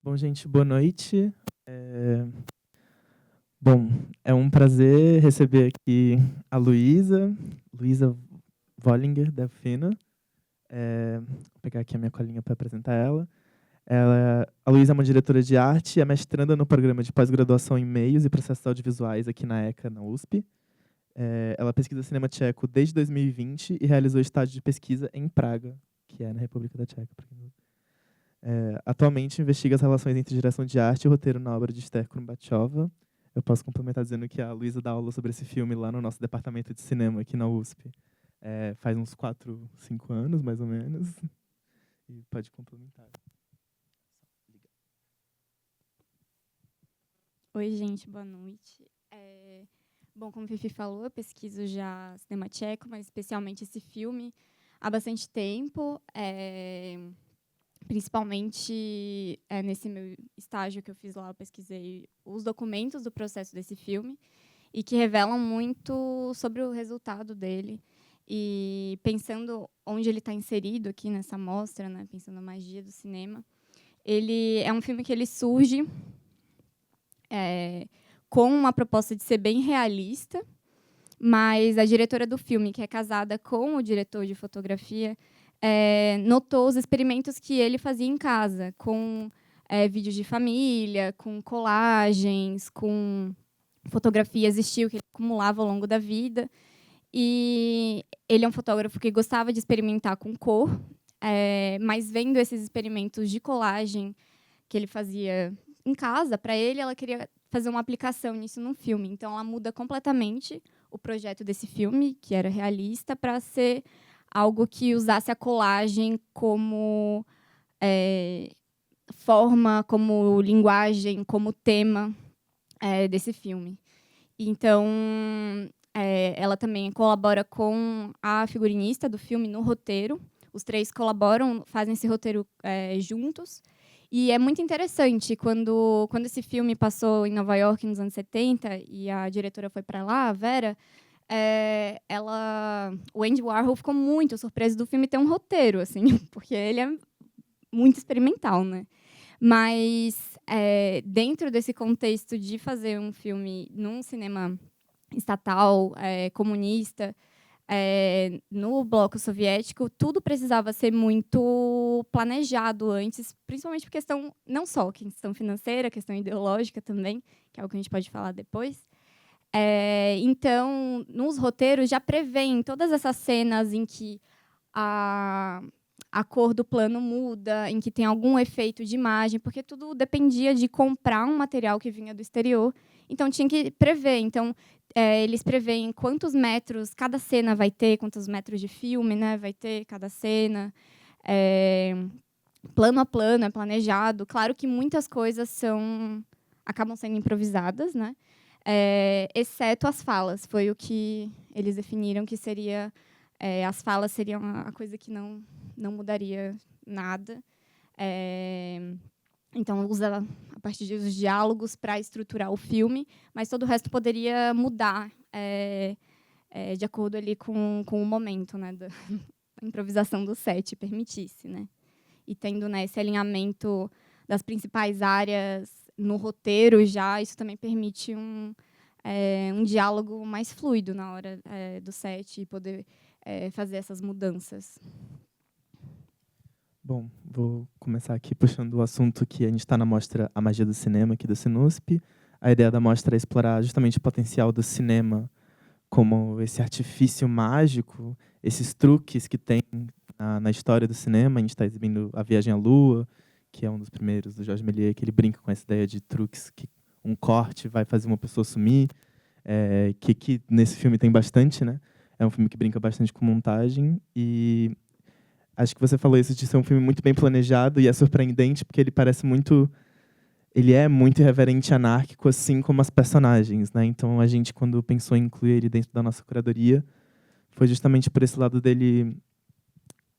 Bom, gente, boa noite. Bom, é um prazer receber aqui a Luísa Vollinger, da UFINA. Vou pegar aqui a minha colinha para apresentar ela. A Luísa é uma diretora de arte e é mestranda no programa de pós-graduação em Meios e Processos Audiovisuais aqui na ECA, na USP. Ela pesquisa cinema tcheco desde 2020 e realizou estágio de pesquisa em Praga, que é na República da Tcheca. Atualmente investiga as relações entre direção de arte e roteiro na obra de Esther Krumbatova. Eu posso complementar dizendo que a Luísa dá aula sobre esse filme lá no nosso departamento de cinema aqui na USP. Faz uns 4, 5 anos, mais ou menos. E pode complementar. Oi, gente, boa noite. Bom, como a Fifi falou, eu pesquiso já cinema tcheco, mas especialmente esse filme há bastante tempo. Principalmente nesse meu estágio que eu fiz lá, eu pesquisei os documentos do processo desse filme e que revelam muito sobre o resultado dele. E pensando onde ele está inserido aqui nessa mostra, né, pensando na magia do cinema, ele é um filme que ele surge com uma proposta de ser bem realista, mas a diretora do filme, que é casada com o diretor de fotografia, notou os experimentos que ele fazia em casa, com vídeos de família, com colagens, com fotografias estilo que ele acumulava ao longo da vida. E ele é um fotógrafo que gostava de experimentar com cor, mas vendo esses experimentos de colagem que ele fazia em casa, para ele, ela queria fazer uma aplicação nisso no filme. Então, ela muda completamente o projeto desse filme, que era realista, para ser algo que usasse a colagem como forma, como linguagem, como tema desse filme. Então, ela também colabora com a figurinista do filme no roteiro. Os três colaboram, fazem esse roteiro juntos. E é muito interessante, quando esse filme passou em Nova York nos anos 70 e a diretora foi para lá, a Vera, o Andy Warhol ficou muito surpreso do filme ter um roteiro, assim, porque ele é muito experimental, né? Mas dentro desse contexto de fazer um filme num cinema estatal, comunista, no bloco soviético, tudo precisava ser muito planejado antes, principalmente por questão, não só questão financeira, questão ideológica também, que é algo que a gente pode falar depois. Então, nos roteiros já prevêem todas essas cenas em que a cor do plano muda, em que tem algum efeito de imagem, porque tudo dependia de comprar um material que vinha do exterior. Então, tinha que prever. Então, eles preveem quantos metros cada cena vai ter, quantos metros de filme, né, vai ter cada cena. Plano a plano, é planejado. Claro que muitas coisas acabam sendo improvisadas, né? Exceto as falas. Foi o que eles definiram que seria... as falas seriam a coisa que não mudaria nada. Então, usa a partir dos diálogos para estruturar o filme, mas todo o resto poderia mudar de acordo ali com o momento, né, da improvisação do set permitisse, né? E tendo, né, esse alinhamento das principais áreas no roteiro já, isso também permite um diálogo mais fluido na hora do set e poder fazer essas mudanças. Bom, vou começar aqui puxando o assunto que a gente está na mostra A Magia do Cinema, aqui do Sinusp. A ideia da mostra é explorar justamente o potencial do cinema como esse artifício mágico, esses truques que tem na história do cinema. A gente está exibindo A Viagem à Lua, que é um dos primeiros, do Georges Méliès, que ele brinca com essa ideia de truques, que um corte vai fazer uma pessoa sumir, que nesse filme tem bastante, né? É um filme que brinca bastante com montagem e... Acho que você falou isso de ser um filme muito bem planejado e é surpreendente porque ele é muito irreverente e anárquico, assim como as personagens, né? Então a gente, quando pensou em incluir ele dentro da nossa curadoria, foi justamente por esse lado dele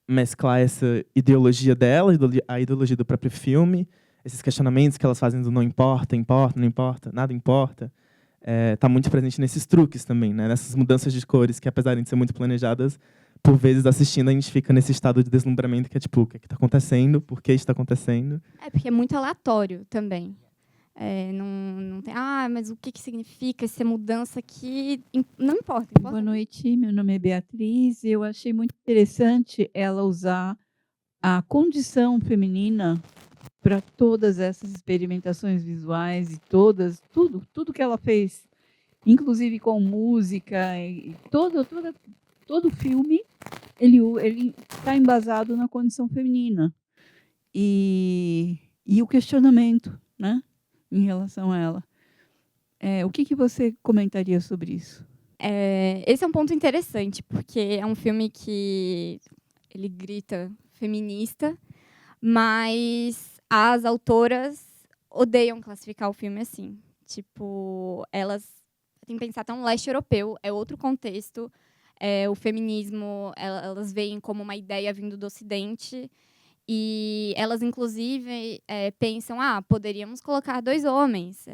mesclar essa ideologia dela, a ideologia do próprio filme, esses questionamentos que elas fazem do não importa, importa, não importa, nada importa. Tá muito presente nesses truques também, né? Nessas mudanças de cores que, apesar de ser muito planejadas, por vezes, assistindo, a gente fica nesse estado de deslumbramento que é tipo, o que está acontecendo? Por que está acontecendo? Porque é muito aleatório também. Não tem, mas o que significa essa mudança aqui? Não importa. Boa noite, meu nome é Beatriz. Eu achei muito interessante ela usar a condição feminina para todas essas experimentações visuais e tudo que ela fez, inclusive com música e todo filme, ele está embasado na condição feminina e o questionamento, né, em relação a ela. O que você comentaria sobre isso? Esse é um ponto interessante, porque é um filme que ele grita feminista, mas as autoras odeiam classificar o filme assim. Tipo, elas têm que pensar até um leste europeu, é outro contexto. O feminismo, elas veem como uma ideia vindo do Ocidente. E elas, inclusive, pensam, poderíamos colocar 2 homens.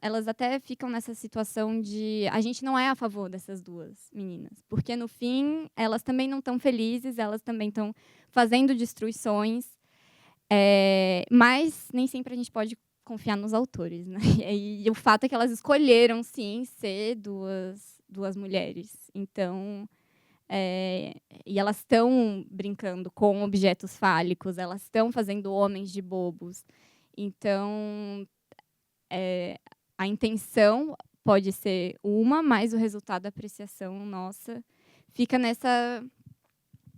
Elas até ficam nessa situação de a gente não é a favor dessas 2 meninas, porque no fim elas também não estão felizes, elas também estão fazendo destruições, mas nem sempre a gente pode confiar nos autores, né? E o fato é que elas escolheram, sim, ser duas mulheres. Então, e elas estão brincando com objetos fálicos, elas estão fazendo homens de bobos. Então, a intenção pode ser uma, mas o resultado da apreciação nossa fica nessa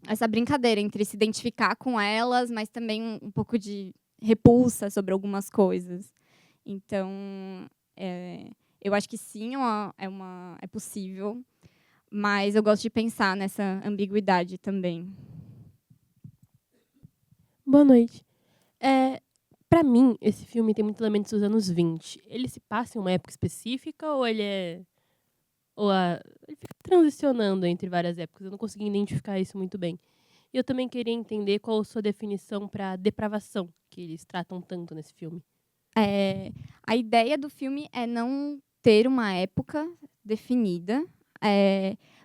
essa brincadeira entre se identificar com elas, mas também um pouco de repulsa sobre algumas coisas. Então, eu acho que sim, é possível, mas eu gosto de pensar nessa ambiguidade também. Boa noite. Para mim, esse filme tem muitos elementos dos anos 20. Ele se passa em uma época específica ou ele fica transicionando entre várias épocas? Eu não consegui identificar isso muito bem. E eu também queria entender qual a sua definição para depravação, que eles tratam tanto nesse filme. A ideia do filme é não ter uma época definida,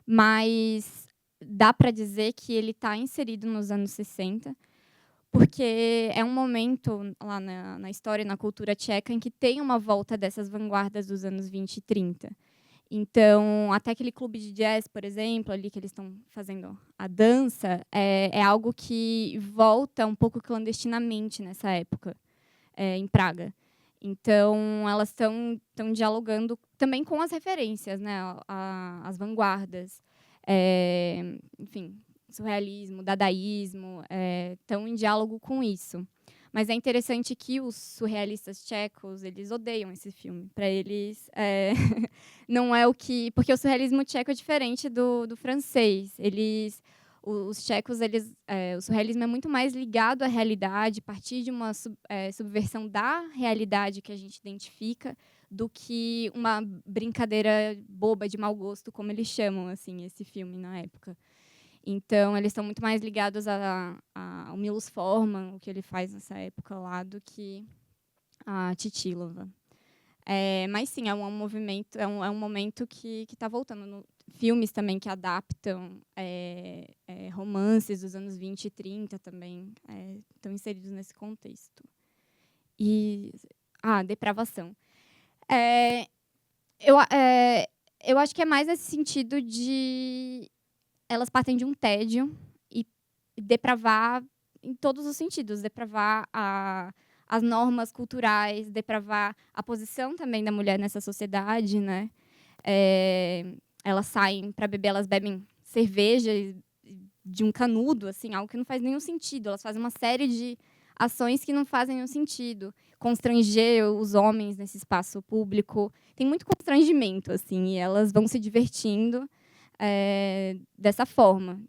mas dá para dizer que ele está inserido nos anos 60, porque é um momento lá na história e na cultura tcheca em que tem uma volta dessas vanguardas dos anos 20 e 30. Então, até aquele clube de jazz, por exemplo, ali que eles estão fazendo a dança, é algo que volta um pouco clandestinamente nessa época, em Praga. Então, elas estão dialogando também com as referências, né, as vanguardas, enfim, surrealismo, dadaísmo, estão em diálogo com isso. Mas é interessante que os surrealistas tchecos, eles odeiam esse filme. Para eles, não é o que... Porque o surrealismo tcheco é diferente do francês. Os tchecos, o surrealismo é muito mais ligado à realidade, a partir de uma subversão da realidade que a gente identifica, do que uma brincadeira boba de mau gosto, como eles chamam assim, esse filme na época. Então, eles estão muito mais ligados ao Milos Forman, o que ele faz nessa época lá, do que a Titilova. Mas, sim, é um movimento, é um momento que está voltando. Filmes também que adaptam romances dos anos 20 e 30 também estão inseridos nesse contexto. E depravação. Eu acho que é mais nesse sentido de elas partem de um tédio e depravar em todos os sentidos, depravar as normas culturais, depravar a posição também da mulher nessa sociedade, né? Elas saem para beber, elas bebem cerveja de um canudo, assim, algo que não faz nenhum sentido. Elas fazem uma série de ações que não fazem nenhum sentido. Constranger os homens nesse espaço público. Tem muito constrangimento, assim, e elas vão se divertindo dessa forma.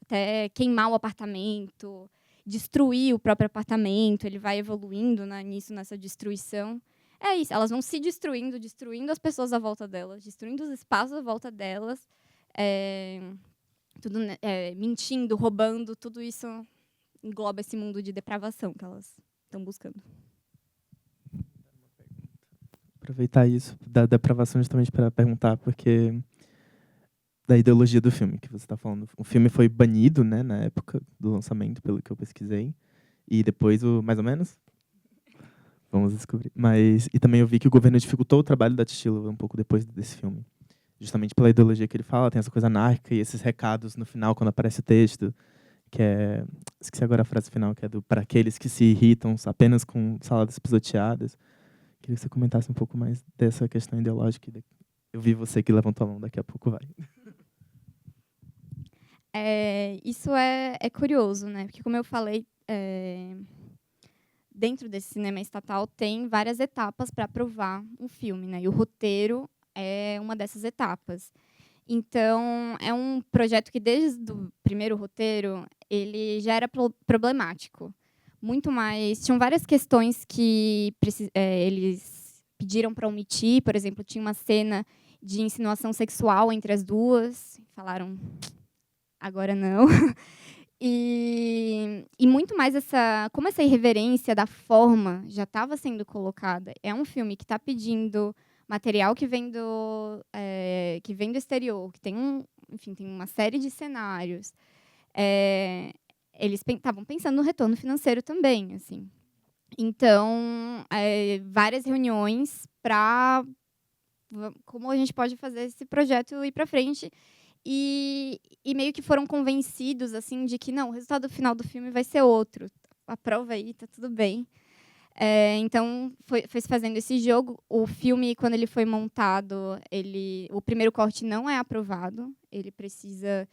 Até queimar o apartamento, destruir o próprio apartamento, ele vai evoluindo, né, nessa destruição. É isso, elas vão se destruindo as pessoas à volta delas, destruindo os espaços à volta delas, mentindo, roubando, tudo isso engloba esse mundo de depravação que elas estão buscando. Aproveitar isso da depravação justamente para perguntar, porque da ideologia do filme que você está falando. O filme foi banido, né, na época do lançamento, pelo que eu pesquisei. E depois, mais ou menos? Vamos descobrir. E também eu vi que o governo dificultou o trabalho da Tchilo um pouco depois desse filme. Justamente pela ideologia que ele fala, tem essa coisa anárquica e esses recados no final, quando aparece o texto, que é... Esqueci agora a frase final, que é para aqueles que se irritam apenas com saladas pisoteadas. Queria que você comentasse um pouco mais dessa questão ideológica. Eu vi você que levantou a mão, daqui a pouco vai. Isso é curioso, né? Porque, como eu falei, dentro desse cinema estatal tem várias etapas para aprovar um filme, né? E o roteiro é uma dessas etapas. Então, é um projeto que, desde o primeiro roteiro, ele já era problemático. Muito mais... Tinham várias questões que eles pediram para omitir. Por exemplo, tinha uma cena de insinuação sexual entre as duas. Falaram, agora não. E muito mais como essa irreverência da forma já estava sendo colocada. É um filme que está pedindo material que vem do exterior, que tem tem uma série de cenários. Eles estavam pensando no retorno financeiro também, assim. Então, várias reuniões para como a gente pode fazer esse projeto ir para frente. E meio que foram convencidos assim de que não, o resultado final do filme vai ser outro. Aprova aí, tá tudo bem. Então, foi se fazendo esse jogo. O filme, quando ele foi montado, o primeiro corte não é aprovado. Ele precisa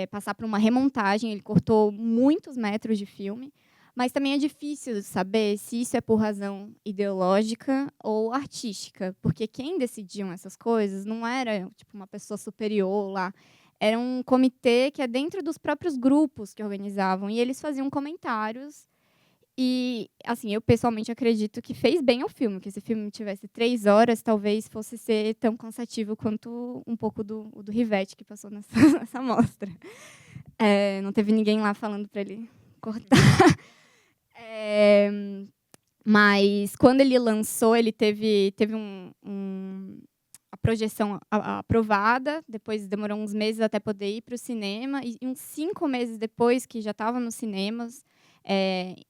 passar por uma remontagem. Ele cortou muitos metros de filme. Mas também é difícil saber se isso é por razão ideológica ou artística. Porque quem decidiam essas coisas não era tipo uma pessoa superior lá. Era um comitê que é dentro dos próprios grupos que organizavam. E eles faziam comentários. E, assim, eu pessoalmente acredito que fez bem ao filme, que se o filme tivesse 3 horas, talvez fosse ser tão cansativo quanto um pouco do Rivette, que passou nessa mostra. Não teve ninguém lá falando para ele cortar. Mas, quando ele lançou, ele teve a projeção aprovada, depois demorou uns meses até poder ir para o cinema, e uns 5 meses depois, que já estava nos cinemas,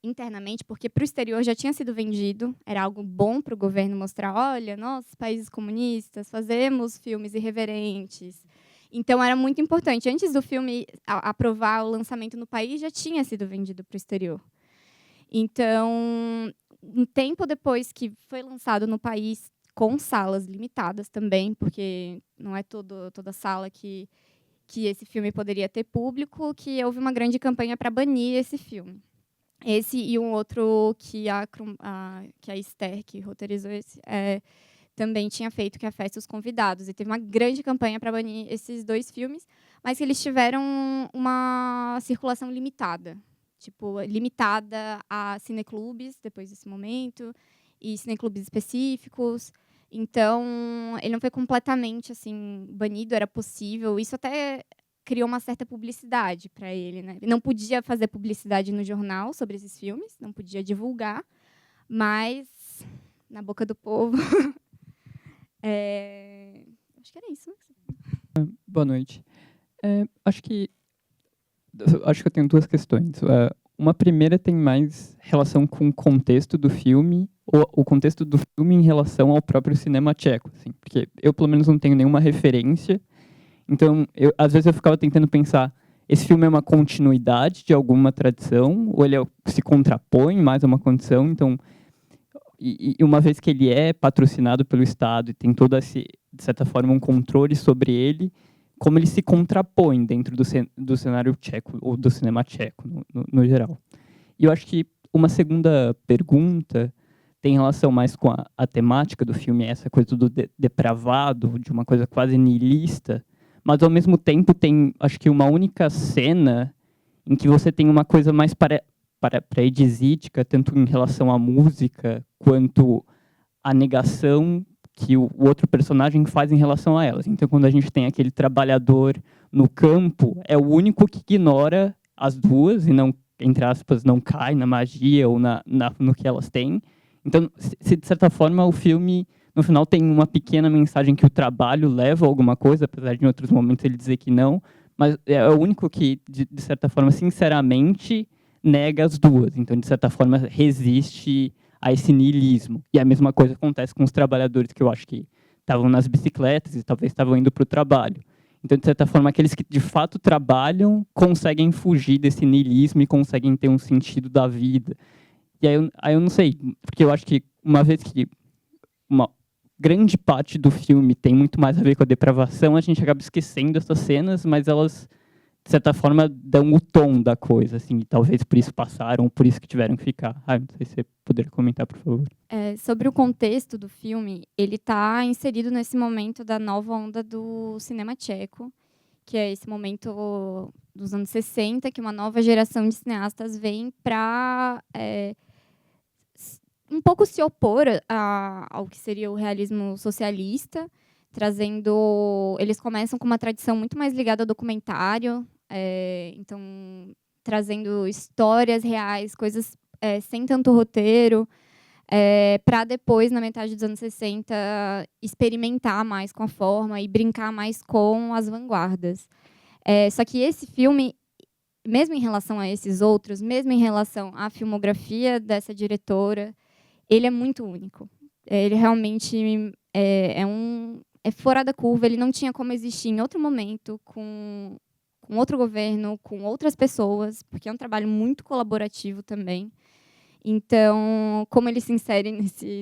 internamente, porque para o exterior já tinha sido vendido, era algo bom para o governo mostrar, olha, nós, países comunistas, fazemos filmes irreverentes. Então, era muito importante. Antes do filme aprovar o lançamento no país, já tinha sido vendido para o exterior. Então, um tempo depois que foi lançado no país, com salas limitadas também, porque não é toda sala que esse filme poderia ter público, que houve uma grande campanha para banir esse filme. Esse e um outro que a Esther, que roteirizou esse, também tinha feito, que é a Festa dos Convidados. E teve uma grande campanha para banir esses 2 filmes, mas que eles tiveram uma circulação limitada. Tipo, limitada a cineclubes, depois desse momento, e cineclubes específicos. Então, ele não foi completamente assim banido, era possível. Isso até criou uma certa publicidade para ele, né? Ele não podia fazer publicidade no jornal sobre esses filmes, não podia divulgar, mas na boca do povo. Acho que era isso. Boa noite. Acho que eu tenho 2 questões. Uma primeira tem mais relação com o contexto do filme, ou o contexto do filme em relação ao próprio cinema tcheco, assim, porque eu, pelo menos, não tenho nenhuma referência. Então, às vezes eu ficava tentando pensar, esse filme é uma continuidade de alguma tradição, ou ele se contrapõe mais a uma condição. Então, e uma vez que ele é patrocinado pelo Estado e tem todo esse, de certa forma, um controle sobre ele, como ele se contrapõe dentro do cenário tcheco, ou do cinema tcheco, no geral. E eu acho que uma segunda pergunta tem relação mais com a temática do filme, essa coisa do depravado, de uma coisa quase nihilista, mas, ao mesmo tempo, tem, acho que, uma única cena em que você tem uma coisa mais praedisítica, tanto em relação à música, quanto à negação que o outro personagem faz em relação a elas. Então, quando a gente tem aquele trabalhador no campo, é o único que ignora as duas e não, entre aspas, não cai na magia ou no que elas têm. Então, de certa forma, o filme, no final tem uma pequena mensagem que o trabalho leva a alguma coisa, apesar de em outros momentos ele dizer que não, mas é o único que, de certa forma, sinceramente, nega as duas. Então, de certa forma, resiste a esse niilismo. E a mesma coisa acontece com os trabalhadores que eu acho que estavam nas bicicletas e talvez estavam indo para o trabalho. Então, de certa forma, aqueles que de fato trabalham conseguem fugir desse niilismo e conseguem ter um sentido da vida. E aí eu não sei, porque eu acho que uma vez que uma grande parte do filme tem muito mais a ver com a depravação, a gente acaba esquecendo essas cenas, mas elas, de certa forma, dão o tom da coisa, assim, e talvez por isso passaram, por isso que tiveram que ficar. Não sei se você poderia comentar, por favor. Sobre o contexto do filme, ele está inserido nesse momento da nova onda do cinema tcheco, que é esse momento dos anos 60, que uma nova geração de cineastas vem para um pouco se opor ao que seria o realismo socialista, trazendo... Eles começam com uma tradição muito mais ligada ao documentário, então, trazendo histórias reais, coisas sem tanto roteiro, para depois, na metade dos anos 60, experimentar mais com a forma e brincar mais com as vanguardas. Só que esse filme, mesmo em relação a esses outros, mesmo em relação à filmografia dessa diretora, ele é muito único. Ele realmente é fora da curva, ele não tinha como existir em outro momento, com outro governo, com outras pessoas, porque é um trabalho muito colaborativo também. Então, como ele se insere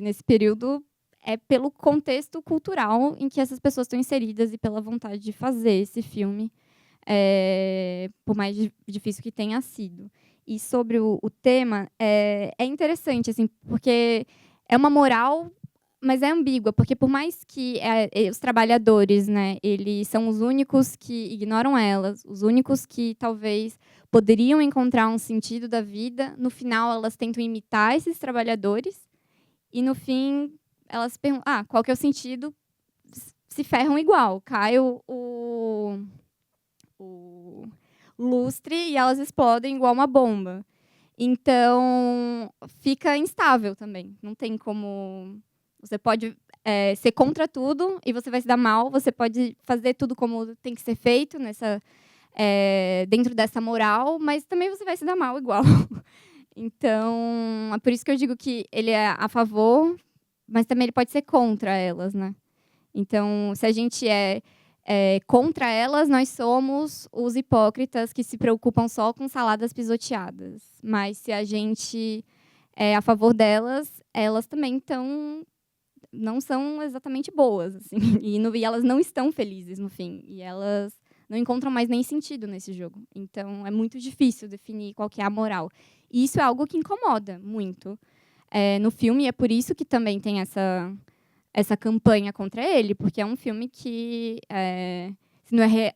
nesse período, é pelo contexto cultural em que essas pessoas estão inseridas e pela vontade de fazer esse filme, por mais difícil que tenha sido. E sobre o tema, é interessante, assim, porque é uma moral, mas é ambígua, porque por mais que os trabalhadores, né, eles são os únicos que ignoram elas, os únicos que talvez poderiam encontrar um sentido da vida, no final elas tentam imitar esses trabalhadores e no fim elas perguntam, qual que é o sentido? Se ferram igual, cai o lustre e elas explodem igual uma bomba. Então, fica instável também. Não tem como... Você pode ser contra tudo e você vai se dar mal. Você pode fazer tudo como tem que ser feito dentro dessa moral, mas também você vai se dar mal igual. Então, é por isso que eu digo que ele é a favor, mas também ele pode ser contra elas, né? Então, se a gente contra elas, nós somos os hipócritas que se preocupam só com saladas pisoteadas. Mas se a gente é a favor delas, elas também não são exatamente boas, assim, e elas não estão felizes no fim, e elas não encontram mais nem sentido nesse jogo. Então, é muito difícil definir qual que é a moral. E isso é algo que incomoda muito no filme, e é por isso que também tem essa campanha contra ele, porque é um filme que,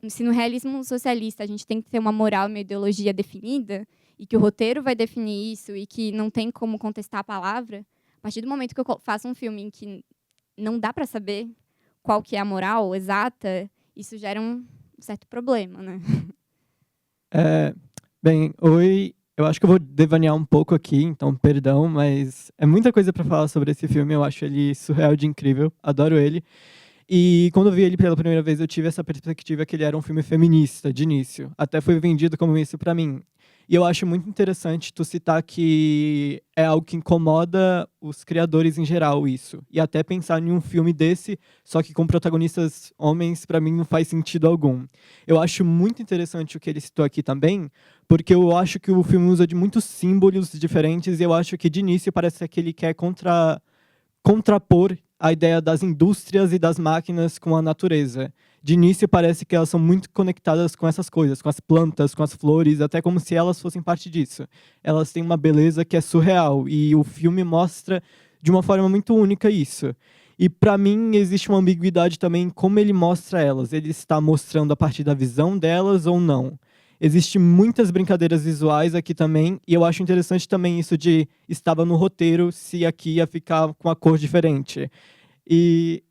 se no realismo socialista a gente tem que ter uma moral e uma ideologia definida, e que o roteiro vai definir isso, e que não tem como contestar a palavra, a partir do momento que eu faço um filme em que não dá para saber qual que é a moral exata, isso gera um certo problema, né? Bem, oi. Eu acho que eu vou devanear um pouco aqui, então perdão, mas é muita coisa para falar sobre esse filme. Eu acho ele surreal de incrível, adoro ele. E quando eu vi ele pela primeira vez, eu tive essa perspectiva que ele era um filme feminista, de início. Até foi vendido como isso para mim. E eu acho muito interessante tu citar que é algo que incomoda os criadores em geral, isso. E até pensar em um filme desse, só que com protagonistas homens, para mim não faz sentido algum. Eu acho muito interessante o que ele citou aqui também, porque eu acho que o filme usa de muitos símbolos diferentes e eu acho que de início parece que ele quer contrapor a ideia das indústrias e das máquinas com a natureza. De início parece que elas são muito conectadas com essas coisas, com as plantas, com as flores, até como se elas fossem parte disso. Elas têm uma beleza que é surreal e o filme mostra de uma forma muito única isso. E para mim existe uma ambiguidade também em como ele mostra elas. Ele está mostrando a partir da visão delas ou não. Existem muitas brincadeiras visuais aqui também, e eu acho interessante também isso de estava no roteiro se aqui ia ficar com a cor diferente. E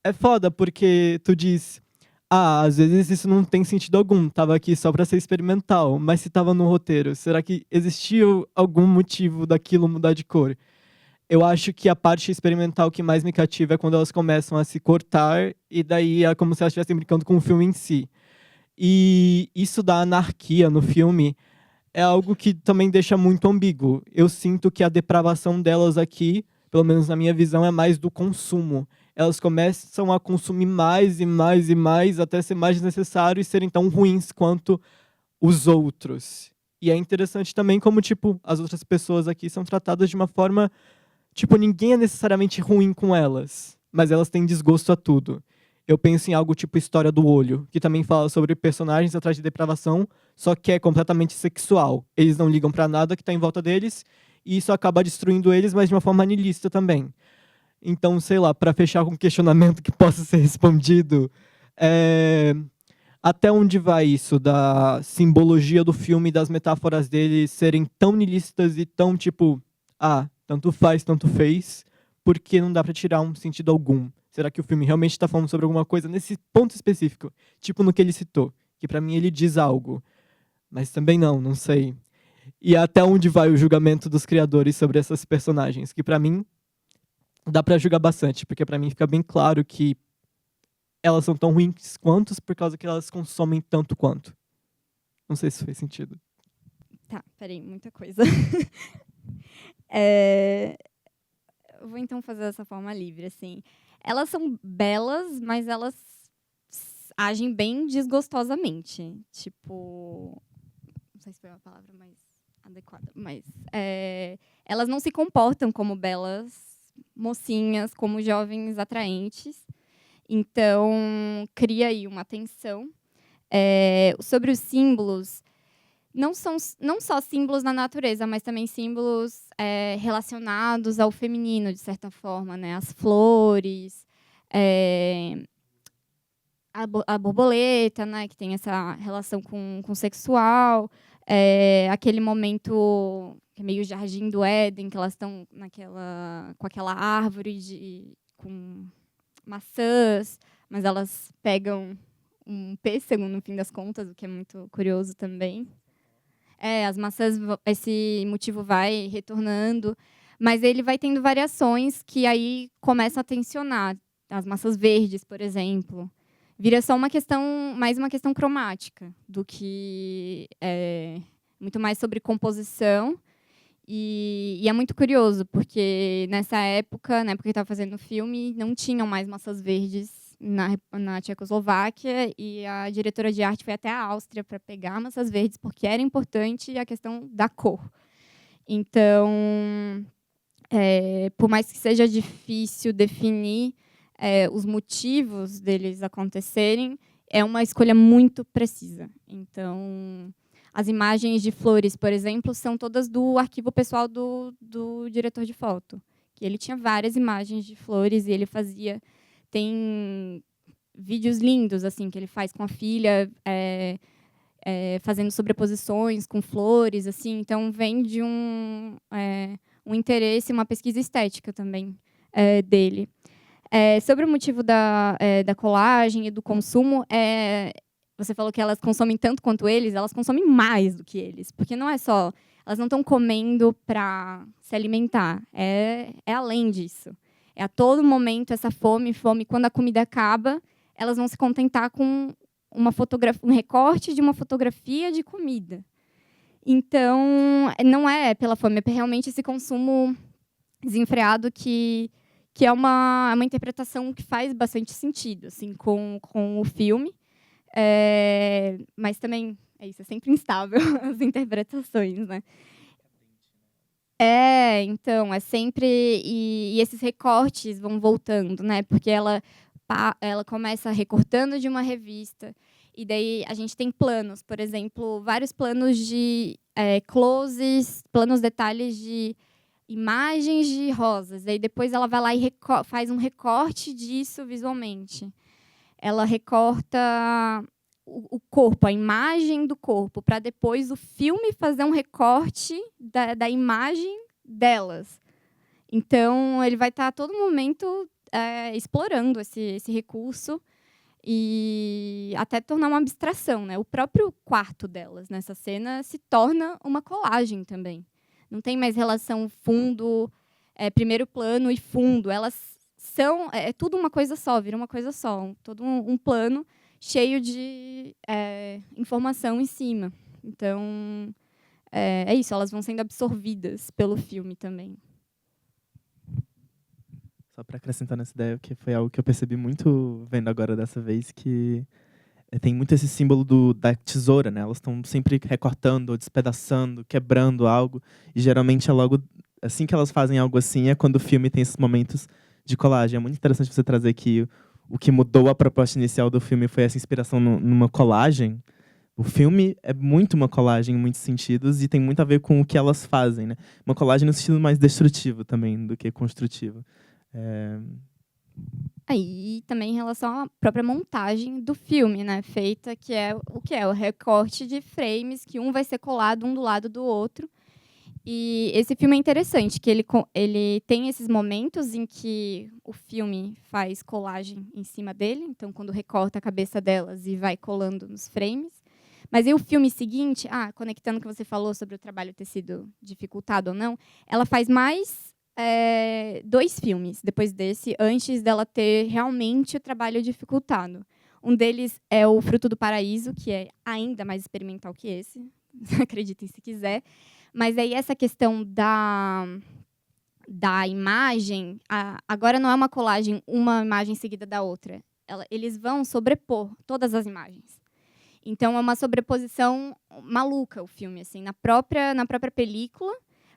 é foda porque tu diz, às vezes isso não tem sentido algum, tava aqui só para ser experimental, mas se tava no roteiro, será que existiu algum motivo daquilo mudar de cor? eu acho que a parte experimental que mais me cativa é quando elas começam a se cortar, e daí é como se elas estivessem brincando com o filme em si. E isso da anarquia no filme é algo que também deixa muito ambíguo. Eu sinto que a depravação delas aqui, pelo menos na minha visão, é mais do consumo. Elas começam a consumir mais e mais e mais, até ser mais necessário e serem tão ruins quanto os outros. E é interessante também como, tipo, as outras pessoas aqui são tratadas de uma forma... Tipo, ninguém é necessariamente ruim com elas, mas elas têm desgosto a tudo. Eu penso em algo tipo História do Olho, que também fala sobre personagens atrás de depravação, só que é completamente sexual. Eles não ligam pra nada que tá em volta deles, e isso acaba destruindo eles, mas de uma forma niilista também. Então, sei lá, pra fechar com um questionamento que possa ser respondido, até onde vai isso da simbologia do filme, das metáforas dele serem tão niilistas e tão tipo, tanto faz, tanto fez, porque não dá pra tirar um sentido algum. Será que o filme realmente está falando sobre alguma coisa nesse ponto específico? Tipo no que ele citou, que pra mim ele diz algo. Mas também não sei. E até onde vai o julgamento dos criadores sobre essas personagens? Que pra mim dá pra julgar bastante, porque pra mim fica bem claro que elas são tão ruins quanto por causa que elas consomem tanto quanto. Não sei se fez sentido. Tá, peraí, muita coisa. Eu vou então fazer dessa forma livre, assim. Elas são belas, mas elas agem bem desgostosamente. Tipo, não sei se foi uma palavra mais adequada, mas elas não se comportam como belas mocinhas, como jovens atraentes. Então, cria aí uma tensão. Sobre os símbolos, não só símbolos na natureza, mas também símbolos relacionados ao feminino, de certa forma, né? As flores, a borboleta, né? Que tem essa relação com o sexual, aquele momento que é meio Jardim do Éden, que elas estão com aquela árvore com maçãs, mas elas pegam um pêssego, no fim das contas, o que é muito curioso também. As maçãs, esse motivo vai retornando, mas ele vai tendo variações que aí começam a tensionar. As maçãs verdes, por exemplo, vira só mais uma questão cromática, do que muito mais sobre composição. E é muito curioso, porque nessa época que estava fazendo o filme, não tinham mais maçãs verdes na Tchecoslováquia, e a diretora de arte foi até a Áustria para pegar maçãs verdes, porque era importante a questão da cor. Então, por mais que seja difícil definir os motivos deles acontecerem, é uma escolha muito precisa. Então, as imagens de flores, por exemplo, são todas do arquivo pessoal do diretor de foto, que ele tinha várias imagens de flores e ele tem vídeos lindos assim que ele faz com a filha, fazendo sobreposições com flores, assim. Então vem de um interesse, uma pesquisa estética também dele. Sobre o motivo da colagem e do consumo, você falou que elas consomem tanto quanto eles, elas consomem mais do que eles, porque não é só, elas não estão comendo para se alimentar, é além disso. É a todo momento essa fome, quando a comida acaba, elas vão se contentar com um recorte de uma fotografia de comida. Então, não é pela fome, é realmente esse consumo desenfreado que é uma interpretação que faz bastante sentido assim, com o filme. Mas também é sempre instável as interpretações, né? Então, é sempre... E esses recortes vão voltando, né? Porque ela começa recortando de uma revista, e daí a gente tem planos, por exemplo, vários planos de closes, planos detalhes de imagens de rosas. Daí depois ela vai lá e faz um recorte disso visualmente. Ela recorta o corpo, a imagem do corpo, para depois o filme fazer um recorte da imagem delas. Então, ele vai estar a todo momento explorando esse recurso e até tornar uma abstração, né? O próprio quarto delas nessa cena se torna uma colagem também. Não tem mais relação fundo, primeiro plano e fundo. Elas são tudo uma coisa só, vira uma coisa só, todo um plano cheio de informação em cima. Então, é isso, elas vão sendo absorvidas pelo filme também. Só para acrescentar nessa ideia, que foi algo que eu percebi muito vendo agora dessa vez, que tem muito esse símbolo da tesoura, né? Elas estão sempre recortando, ou despedaçando, quebrando algo. E geralmente é logo assim que elas fazem algo assim, é quando o filme tem esses momentos de colagem. É muito interessante você trazer que o que mudou a proposta inicial do filme foi essa inspiração numa colagem. O filme é muito uma colagem em muitos sentidos e tem muito a ver com o que elas fazem, né? Uma colagem no sentido mais destrutivo também do que construtivo. Aí também em relação à própria montagem do filme, né, feita, que é o recorte de frames, que um vai ser colado um do lado do outro. E esse filme é interessante, que ele tem esses momentos em que o filme faz colagem em cima dele, então quando recorta a cabeça delas e vai colando nos frames. Mas aí o filme seguinte, conectando o que você falou sobre o trabalho ter sido dificultado ou não, ela faz mais 2 filmes depois desse, antes dela ter realmente o trabalho dificultado. Um deles é o Fruto do Paraíso, que é ainda mais experimental que esse, acreditem se quiser. Mas aí essa questão da imagem, agora não é uma colagem, uma imagem seguida da outra. Eles vão sobrepor todas as imagens. Então é uma sobreposição maluca o filme, assim, na própria película,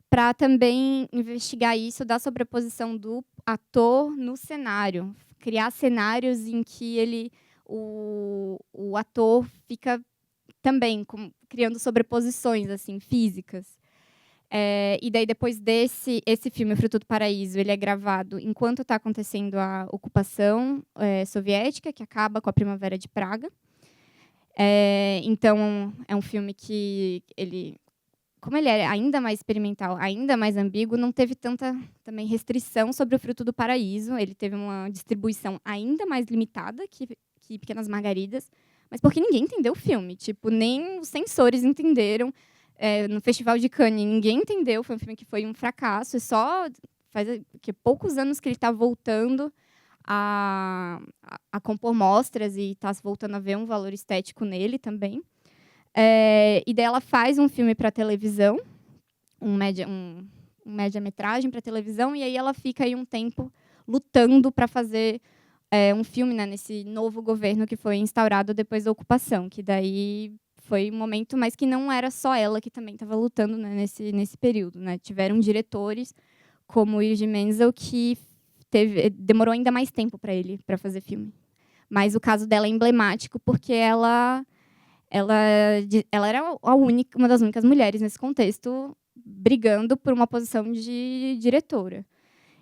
para também investigar isso da sobreposição do ator no cenário, criar cenários em que o ator fica também criando sobreposições assim físicas. E daí depois esse filme, O Fruto do Paraíso, ele é gravado enquanto está acontecendo a ocupação soviética, que acaba com a Primavera de Praga. Então é um filme que como ele é ainda mais experimental, ainda mais ambíguo, não teve tanta também restrição sobre O Fruto do Paraíso. Ele teve uma distribuição ainda mais limitada que Pequenas Margaridas, mas porque ninguém entendeu o filme. Tipo, nem os censores entenderam. No Festival de Cannes, ninguém entendeu. Foi um filme que foi um fracasso. E só faz poucos anos que ele está voltando a compor mostras e está voltando a ver um valor estético nele também. E daí ela faz um filme para televisão, um média-metragem para televisão, e aí ela fica aí um tempo lutando para fazer um filme, né, nesse novo governo que foi instaurado depois da ocupação, que daí foi um momento, mas que não era só ela que também estava lutando, né, nesse período, né? Tiveram diretores como o Eugene Menzel que demorou ainda mais tempo para ele para fazer filme. Mas o caso dela é emblemático porque ela era uma das únicas mulheres nesse contexto brigando por uma posição de diretora.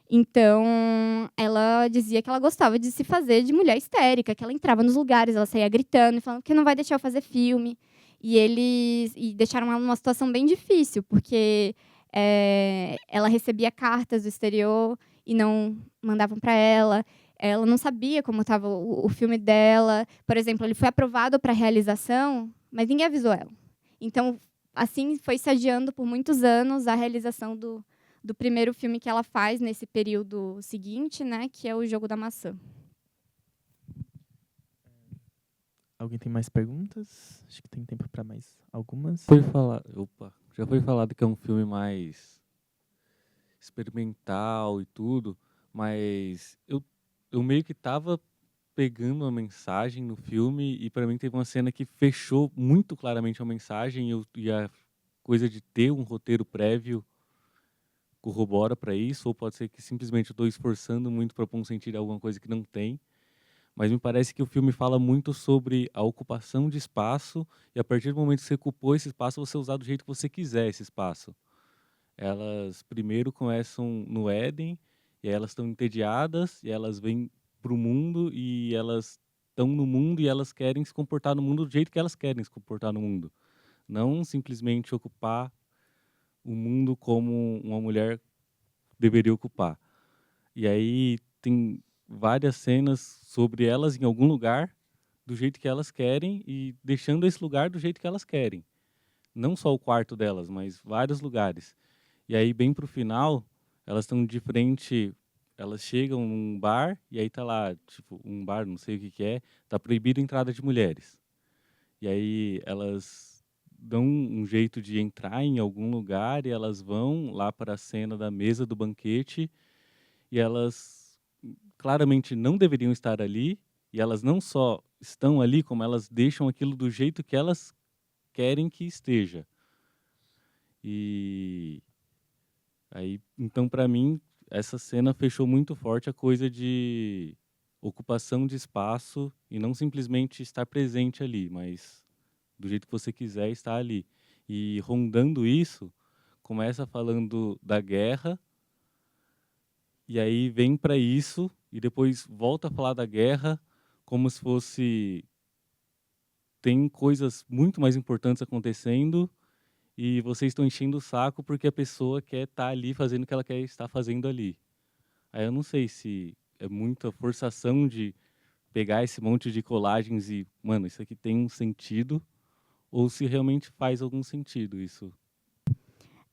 Então, ela dizia que ela gostava de se fazer de mulher histérica, que ela entrava nos lugares, ela saía gritando, falando que não vai deixar eu fazer filme. E eles deixaram ela numa situação bem difícil, porque ela recebia cartas do exterior e não mandavam para ela. Ela não sabia como estava o filme dela. Por exemplo, ele foi aprovado para realização, mas ninguém avisou ela. Então, assim, foi se adiando por muitos anos a realização do primeiro filme que ela faz nesse período seguinte, né, que é O Jogo da Maçã. Alguém tem mais perguntas? Acho que tem tempo para mais algumas. Já foi falado que é um filme mais experimental e tudo, mas eu meio que tava pegando a mensagem no filme e para mim teve uma cena que fechou muito claramente a mensagem e a coisa de ter um roteiro prévio corrobora para isso, ou pode ser que simplesmente eu estou esforçando muito para pôr um sentido em alguma coisa que não tem, mas me parece que o filme fala muito sobre a ocupação de espaço e a partir do momento que você ocupou esse espaço, você usar do jeito que você quiser esse espaço. Elas primeiro começam no Éden, e aí elas estão entediadas, e elas vêm para o mundo, e elas estão no mundo, e elas querem se comportar no mundo do jeito que elas querem se comportar no mundo. Não simplesmente ocupar o mundo como uma mulher deveria ocupar. E aí tem várias cenas sobre elas em algum lugar, do jeito que elas querem, e deixando esse lugar do jeito que elas querem. Não só o quarto delas, mas vários lugares. E aí, bem para o final, elas estão de frente, elas chegam num bar e aí tá lá, tipo, um bar, não sei o que que é, tá proibido a entrada de mulheres. E aí elas dão um jeito de entrar em algum lugar e elas vão lá para a cena da mesa do banquete e elas claramente não deveriam estar ali e elas não só estão ali, como elas deixam aquilo do jeito que elas querem que esteja. E aí, então, para mim, essa cena fechou muito forte a coisa de ocupação de espaço e não simplesmente estar presente ali, mas do jeito que você quiser estar ali. E rondando isso, começa falando da guerra, e aí vem para isso, e depois volta a falar da guerra, como se fosse. Tem coisas muito mais importantes acontecendo, e vocês estão enchendo o saco porque a pessoa quer estar ali fazendo o que ela quer estar fazendo ali. Aí eu não sei se é muita forçação de pegar esse monte de colagens e, mano, isso aqui tem um sentido, ou se realmente faz algum sentido isso.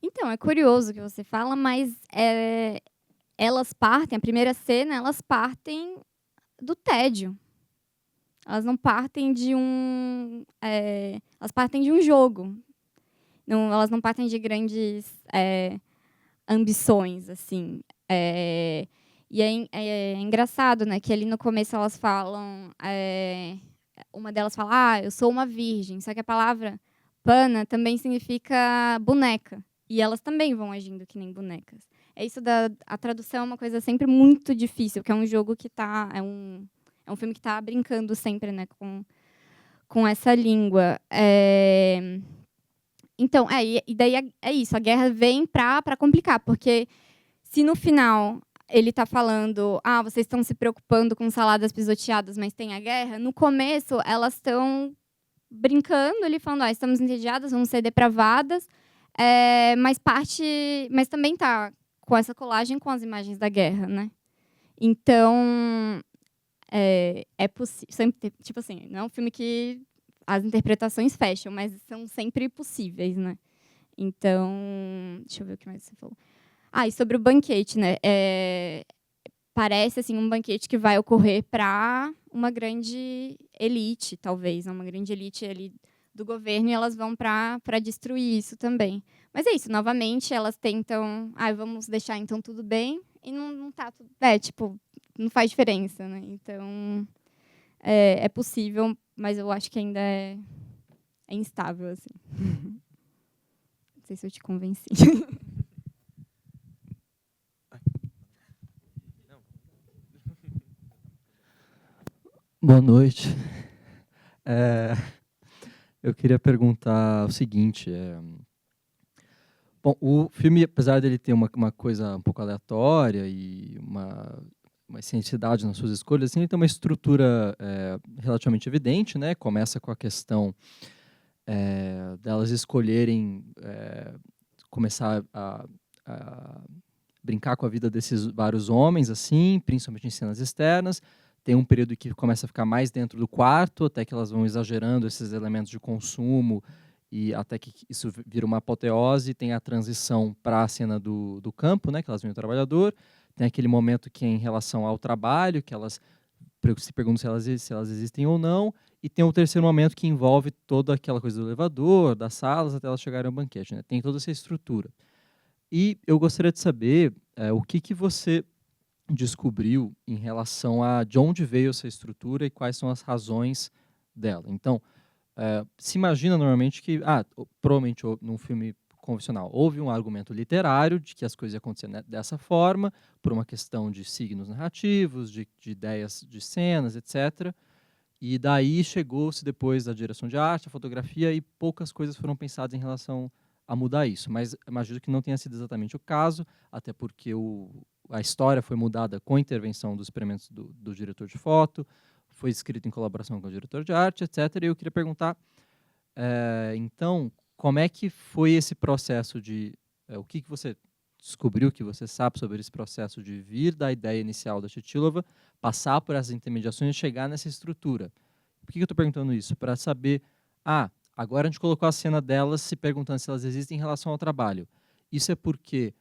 Então, é curioso o que você fala, mas elas partem, a primeira cena, elas partem do tédio. Elas não partem de elas partem de um jogo. Não, elas não partem de grandes ambições, assim. E é engraçado, né, que ali no começo elas falam... uma delas fala, eu sou uma virgem. Só que a palavra pana também significa boneca. E elas também vão agindo que nem bonecas. É isso a tradução é uma coisa sempre muito difícil, porque é um jogo que tá... É um filme que está brincando sempre, né, com essa língua. Então, e daí é isso, a guerra vem para complicar, porque se no final ele está falando, vocês estão se preocupando com saladas pisoteadas, mas tem a guerra, no começo elas estão brincando, ele falando, estamos entediadas, vamos ser depravadas, mas também está com essa colagem com as imagens da guerra, né? Então, é possível, tipo assim, não é um filme que as interpretações fecham, mas são sempre possíveis, né? Então, deixa eu ver o que mais você falou. E sobre o banquete, né? Parece assim um banquete que vai ocorrer para uma grande elite, talvez, uma grande elite ali do governo, e elas vão para destruir isso também. Mas é isso, novamente, elas tentam, vamos deixar então tudo bem, e não tá tudo, tipo, não faz diferença, né? Então, é possível, mas eu acho que ainda é instável, assim. Não sei se eu te convenci. Boa noite. Eu queria perguntar o seguinte. Bom, o filme, apesar dele ter uma coisa um pouco aleatória e uma excentricidade nas suas escolhas, assim, ele tem uma estrutura relativamente evidente, né? Começa com a questão delas escolherem começar a brincar com a vida desses vários homens, assim, principalmente em cenas externas. Tem um período que começa a ficar mais dentro do quarto, até que elas vão exagerando esses elementos de consumo, e até que isso vira uma apoteose. Tem a transição para a cena do campo, né, que elas veem o trabalhador. Tem aquele momento que é em relação ao trabalho, que elas se perguntam se elas existem ou não. E tem o terceiro momento que envolve toda aquela coisa do elevador, das salas, até elas chegarem ao banquete, né? Tem toda essa estrutura. E eu gostaria de saber o que você descobriu em relação a de onde veio essa estrutura e quais são as razões dela. Então, se imagina normalmente que, provavelmente num filme convencional, houve um argumento literário de que as coisas iam acontecer dessa forma, por uma questão de signos narrativos, de ideias de cenas, etc. E daí chegou-se depois da direção de arte, a fotografia, e poucas coisas foram pensadas em relação a mudar isso. Mas imagino que não tenha sido exatamente o caso, até porque a história foi mudada com a intervenção dos experimentos do diretor de foto, foi escrito em colaboração com o diretor de arte, etc. E eu queria perguntar, então, como é que foi esse processo de... o que você descobriu, que você sabe sobre esse processo de vir da ideia inicial da Chytilova, passar por essas intermediações e chegar nessa estrutura? Por que eu estou perguntando isso? Para saber, agora a gente colocou a cena delas se perguntando se elas existem em relação ao trabalho. Isso é porque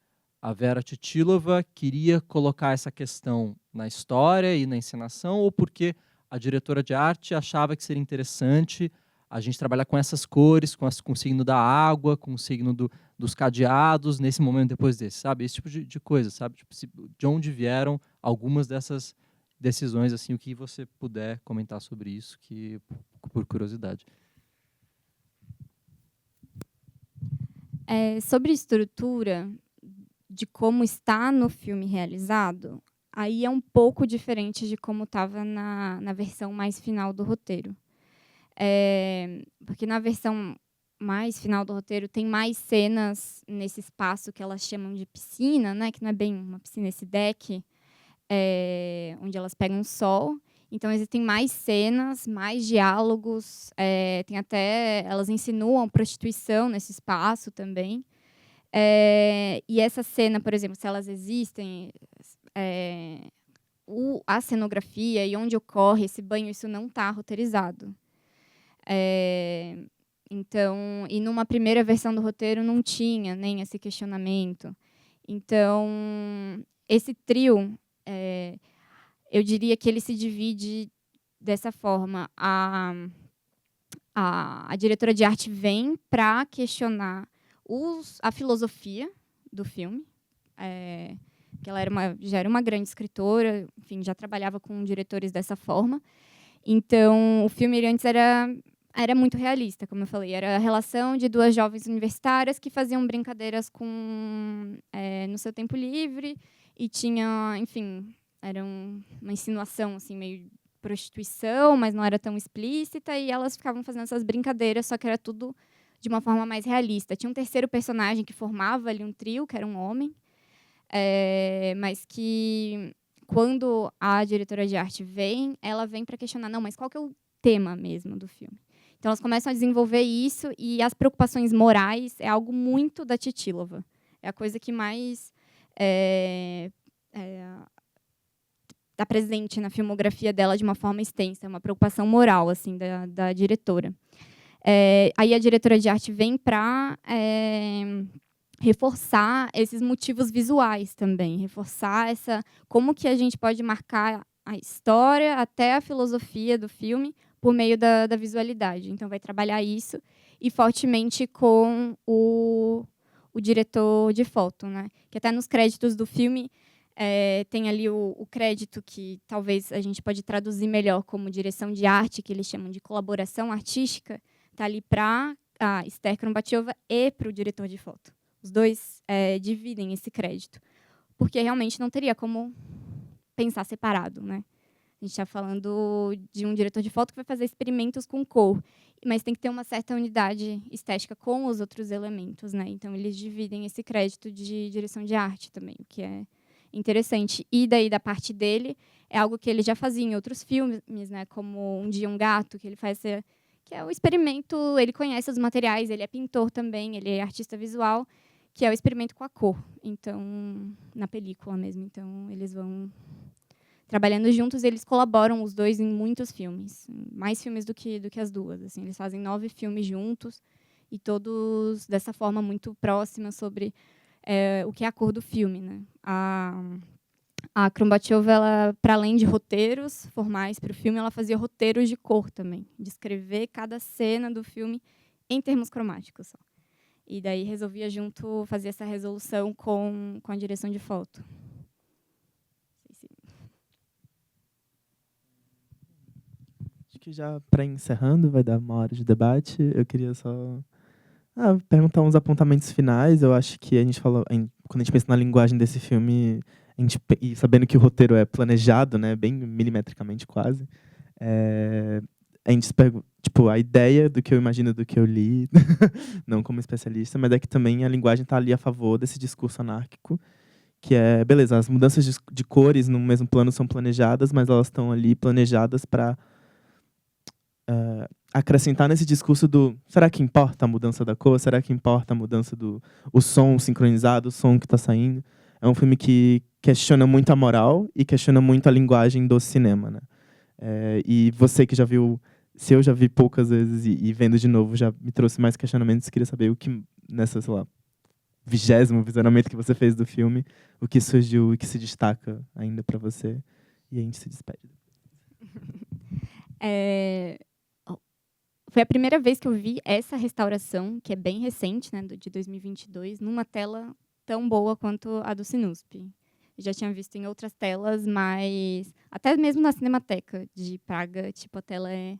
a Vera Titilova queria colocar essa questão na história e na encenação, ou porque a diretora de arte achava que seria interessante a gente trabalhar com essas cores, com o signo da água, com o signo dos cadeados, nesse momento depois desse, sabe? Esse tipo de coisa, sabe? Tipo, de onde vieram algumas dessas decisões, assim, o que você puder comentar sobre isso, que por curiosidade. Sobre estrutura, de como está no filme realizado, aí é um pouco diferente de como estava na versão mais final do roteiro. Porque na versão mais final do roteiro tem mais cenas nesse espaço que elas chamam de piscina, né? Que não é bem uma piscina, esse deck, onde elas pegam sol. Então, existem mais cenas, mais diálogos, tem até, elas insinuam prostituição nesse espaço também. E essa cena, por exemplo, se elas existem, a cenografia e onde ocorre esse banho, isso não está roteirizado. Então, e numa primeira versão do roteiro não tinha nem esse questionamento. Então, esse trio, eu diria que ele se divide dessa forma. A diretora de arte vem para questionar a filosofia do filme, que ela já era uma grande escritora, enfim, já trabalhava com diretores dessa forma. Então, o filme antes era muito realista, como eu falei. Era a relação de duas jovens universitárias que faziam brincadeiras no seu tempo livre e tinha, enfim, era uma insinuação assim, meio prostituição, mas não era tão explícita, e elas ficavam fazendo essas brincadeiras, só que era tudo de uma forma mais realista. Tinha um terceiro personagem que formava ali um trio, que era um homem, mas que, quando a diretora de arte vem, ela vem para questionar, não, mas qual que é o tema mesmo do filme? Então, elas começam a desenvolver isso, e as preocupações morais é algo muito da Titilova. É a coisa que mais está presente na filmografia dela de uma forma extensa, é uma preocupação moral assim da diretora. Aí a diretora de arte vem para reforçar esses motivos visuais também, reforçar como que a gente pode marcar a história até a filosofia do filme por meio da visualidade. Então, vai trabalhar isso, e fortemente com o diretor de foto, né? Que até nos créditos do filme tem ali o crédito que talvez a gente pode traduzir melhor como direção de arte, que eles chamam de colaboração artística, está ali para a Esther Krumbatiova e para o diretor de foto. Os dois dividem esse crédito, porque realmente não teria como pensar separado, né? A gente está falando de um diretor de foto que vai fazer experimentos com cor, mas tem que ter uma certa unidade estética com os outros elementos, né? Então, eles dividem esse crédito de direção de arte também, o que é interessante. E daí, da parte dele, é algo que ele já fazia em outros filmes, né? Como Um Dia, um Gato, que ele faz que é o experimento, ele conhece os materiais, ele é pintor também, ele é artista visual, que é o experimento com a cor. Então, na película mesmo. Então, eles vão trabalhando juntos, eles colaboram os dois em muitos filmes, mais filmes do que as duas. Assim, eles fazem 9 filmes juntos, e todos dessa forma muito próxima sobre o que é a cor do filme, né? A Krumbatiova, para além de roteiros formais para o filme, ela fazia roteiros de cor também, de escrever cada cena do filme em termos cromáticos só. E daí resolvia junto fazer essa resolução com a direção de foto. Acho que já para encerrando, vai dar 1 hora de debate. Eu queria só perguntar uns apontamentos finais. Eu acho que a gente falou, quando a gente pensa na linguagem desse filme, e sabendo que o roteiro é planejado, né, bem milimetricamente quase, a gente se pergunta, tipo, a ideia do que eu imagino do que eu li, não como especialista, mas é que também a linguagem está ali a favor desse discurso anárquico, que é, beleza, as mudanças de cores no mesmo plano são planejadas, mas elas estão ali planejadas para acrescentar nesse discurso do será que importa a mudança da cor? Será que importa a mudança o som sincronizado, o som que está saindo? É um filme que questiona muito a moral e questiona muito a linguagem do cinema, né? E você que já viu, se eu já vi poucas vezes e vendo de novo já me trouxe mais questionamentos, queria saber o que nessa, sei lá, 20º visionamento que você fez do filme, o que surgiu e que se destaca ainda para você. E a gente se despede. Foi a primeira vez que eu vi essa restauração, que é bem recente, né, de 2022, numa tela tão boa quanto a do Sinusp. Já tinha visto em outras telas, mas até mesmo na Cinemateca de Praga, tipo, a tela é,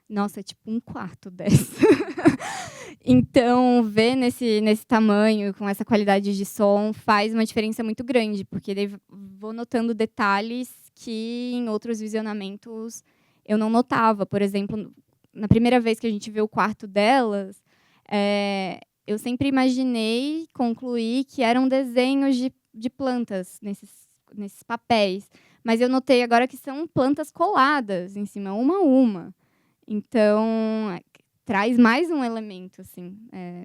nossa, é tipo um quarto dessa. Então, ver nesse tamanho, com essa qualidade de som, faz uma diferença muito grande, porque daí vou notando detalhes que em outros visionamentos eu não notava. Por exemplo, na primeira vez que a gente vê o quarto delas, eu sempre imaginei, concluí que eram desenhos de plantas nesses papéis. Mas eu notei agora que são plantas coladas em cima, uma a uma. Então, traz mais um elemento, assim,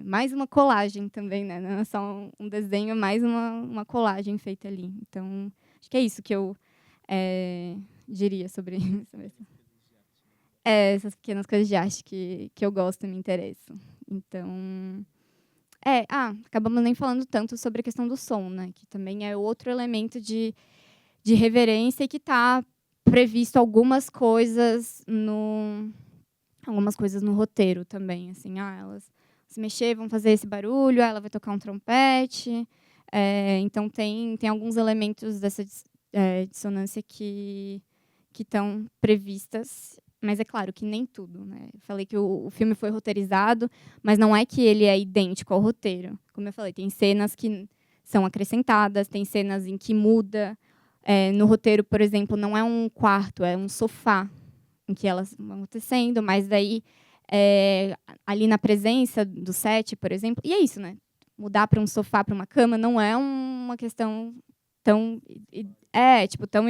mais uma colagem também, né? Não é só um desenho, mais uma colagem feita ali. Então, acho que é isso que eu diria sobre isso. Essas pequenas coisas de arte que eu gosto e me interesso. Então, acabamos nem falando tanto sobre a questão do som, né? Que também é outro elemento de reverência e que está previsto algumas coisas no roteiro também, assim, elas se mexer, vão fazer esse barulho, ela vai tocar um trompete, então tem alguns elementos dessa dissonância que estão previstas, mas é claro que nem tudo, né? Eu falei que o filme foi roteirizado, mas não é que ele é idêntico ao roteiro. Como eu falei, tem cenas que são acrescentadas, tem cenas em que muda. No roteiro, por exemplo, não é um quarto, é um sofá em que elas vão acontecendo, mas daí, ali na presença do set, por exemplo, e é isso, né? Mudar para um sofá, para uma cama, não é uma questão tão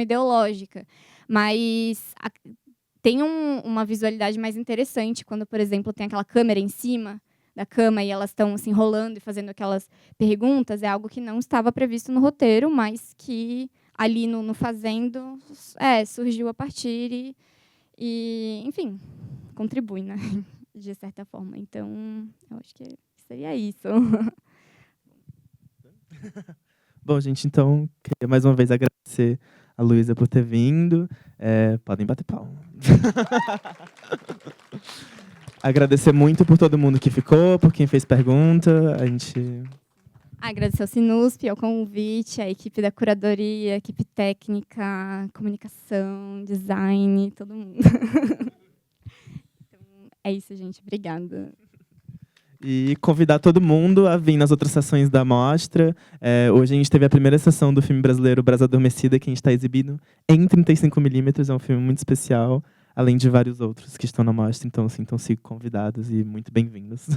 ideológica, mas tem uma visualidade mais interessante quando, por exemplo, tem aquela câmera em cima da cama e elas estão se enrolando e fazendo aquelas perguntas, é algo que não estava previsto no roteiro, mas que ali no fazendo surgiu a partir e, enfim, contribui, né? De certa forma. Então, eu acho que seria isso. Bom, gente, então, queria mais uma vez agradecer a Luísa por ter vindo. Podem bater palma. Agradecer muito por todo mundo que ficou, por quem fez pergunta. A gente... Agradecer ao Sinusp, ao convite, à equipe da curadoria, equipe técnica, comunicação, design, todo mundo. Então, é isso, gente. Obrigada. E convidar todo mundo a vir nas outras sessões da mostra. Hoje a gente teve a primeira sessão do filme brasileiro Brasa Adormecida, que a gente está exibindo em 35mm. É um filme muito especial, além de vários outros que estão na mostra. Então, sintam-se convidados e muito bem-vindos.